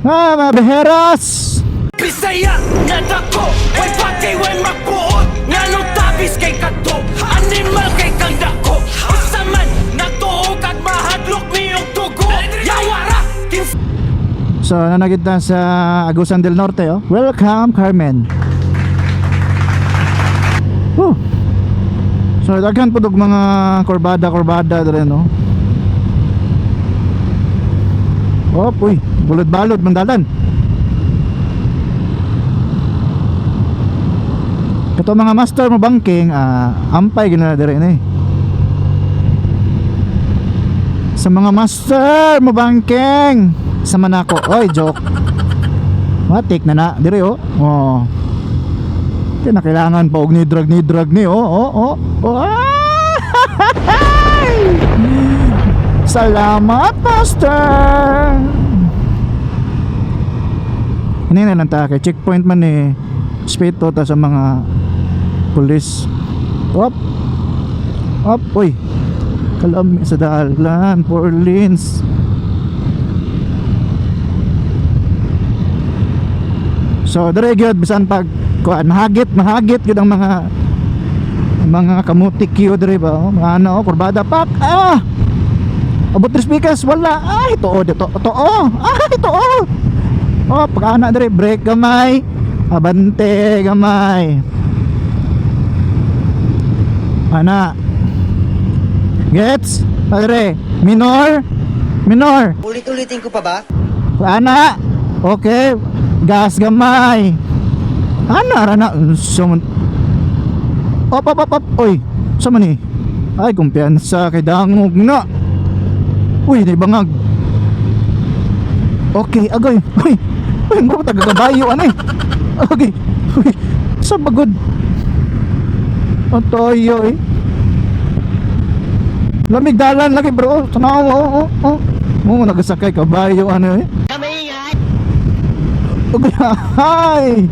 Mga beheros! Bisaya nga dako, way pati way magbuot, nga nung tabis kay kadto, animal kay kang dako, usaman natuog kag mahadlok niyong tugo, yawara kin. So nanagid na sa Agusan del Norte, oh. Welcome Carmen. So daghan po dog mga kurbada dere, no. Uy, bulod-balod mandalan. Kato mga master mo banking, ampay gina dire ni. Sa mga master mo banking sa Manako. Oy, joke. Matik na dire, oh. Oh. Kaya na kailangan pa og ni drug ni, oh. Salamat, master. Ini na lang ta kay checkpoint man eh. Speed to ta sa mga pulis. Up, uy. Kalami sa dalan, 4 lanes. So dire gyud bisan pag kuan mahagit gyud ang mga kamutik yun dire ba, oh, mga ano, kurbada pak. Abot tres pikas wala. Ito pag ana dire brake gamay, abante gamay. Ana. Gets? Dire, minor. Ulit-ulitin ko pa ba? Ana. Okay. Gas gamay. Ana rana sumun. Op. Oy, sama ni. Ay kumpiyansa kay dangog na. Uy, naibangag. Okay, agoy. Uy, mo taga-kabayo ano eh. Okay. Uy, sa bagod. Otoyo eh. Lamig dalan lagi bro. Tanaw, oh. Mo nagasakay kabayo ano eh. Kamaingay! Okay, hi.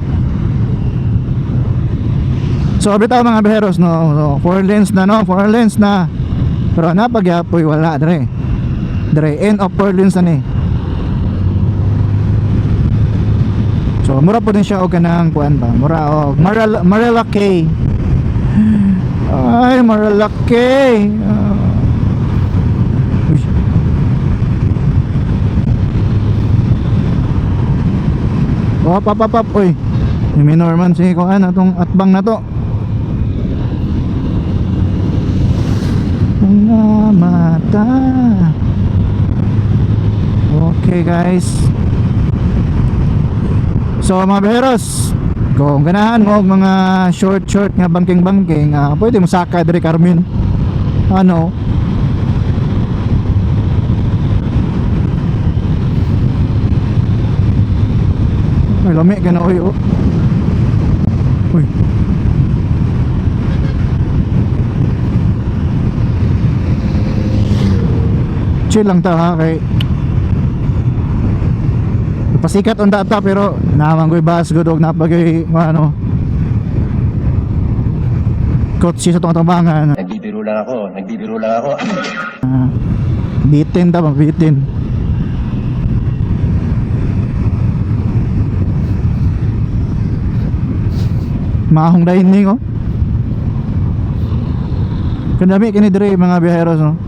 So bitaw mga beheros, no. 4 lanes na. Pero napagyapoy wala dire. End of 4 lanes na ni. So mura po din siya og kanang kuan ba? Mura og Marilla K. Ay, Marilla K. Pap. Uy. Yung minor man si kuan atong atbang na to. Mga mata. Okay guys. So mga beheros, kung ganahan mo mga short nga banking pwede mo saka dire Carmen. Ano? Ay lami ka na uy. Uy. Chill lang ta ha kay pasikat on data pero naman ko'y bas gudog napagay ano kotse sa tungtambangan. Nagbibiro lang ako Bitin ta bitin. Mahong dining, oh. Kandami kini dire mga biyaheros, no.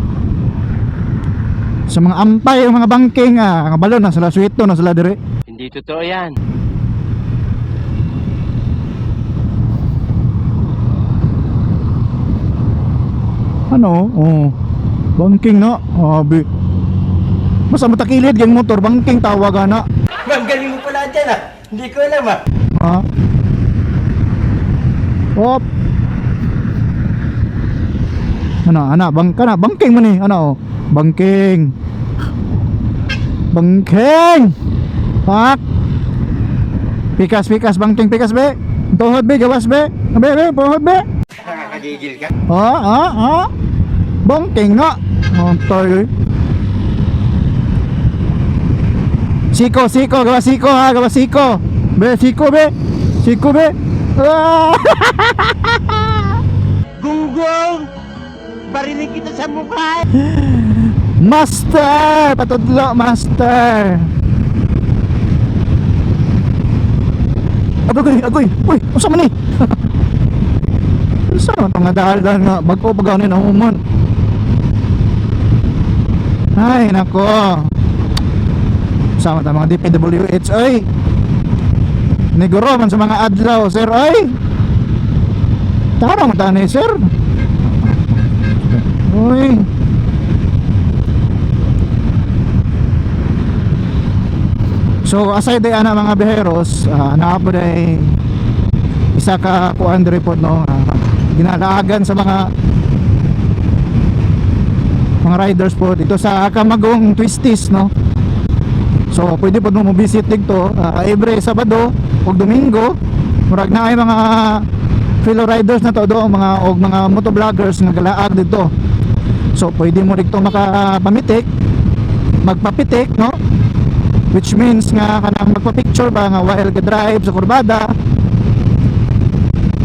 Sa mga ampay, mga banking, ang balon na sila suwito na sila dire. Hindi totoo yan. Ano? Oh. Banking na. Abi. Basta matakilid yung motor, banking tawag na. Ma'am, galing mo pala dyan Hindi ko alam Ha? Op. Ano, banking mo ni. Ano? Banking. Pak. Pikas, banking pikas be. Tuhod be, gawas be. Be, pohod be. Nakakagigil ka? Banking na. Toy. Siko, gawas siko. Be, siko be. Gunggong! Barinig kita sa mukha! Master! Patudlo, master! agoy. Uy, usa man ni? Saan man nga dahil nga bago pagaw ni nahuman. Ay, nako. Sama ta mga DPWH, oy. Neguro man sa mga adlaw, sir, oy. Tara man ta ni, sir. Uy. So aside day ana mga biheros, naa po day isa ka kuan diri po no, ginalaagan sa mga riders po dito sa Camagong Twisties no. So pwede po mo visit dito every Sabado ug Domingo. Murag na ay mga fellow riders na to do, mga motovloggers nga galaag dito. So pwede mo dito makapamitik, magpapitik no, which means nga kanang magpa-picture ba nga while ga-drive sa kurbada.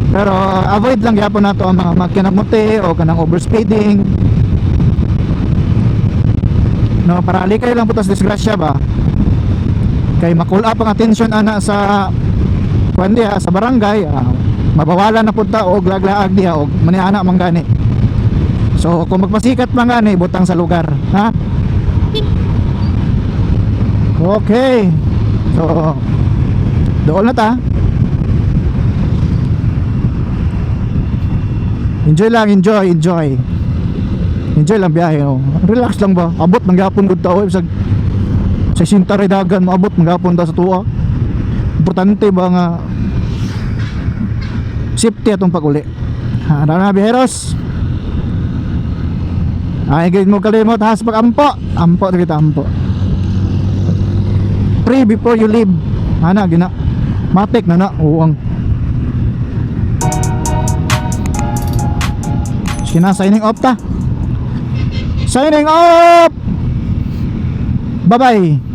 Pero avoid lang gyapon nato ang mga makinamuti o kanang overspeeding no, para alikay lang putas disgrasya ba, kay makul up ang attention ana sa kuan diha sa barangay, mabawalan na punta og laglaag diha og maniana man gani. So kung magpasikat man gani butang sa lugar, ha? Okay. So doon na ta. Enjoy lang, enjoy lang biyahe no. Relax lang ba? Abot manggapon gud ta sa sintare dagan, maabot manggapon ta sa tuwa. Importante ba nga safety atong pag-uli. Na biheros. Ay gid mo kalimot has pag-ampo. Ampo kita ampo. Pray before you leave. Ana gina. Matik na uang. Sina signing off ta. Signing off. Bye bye.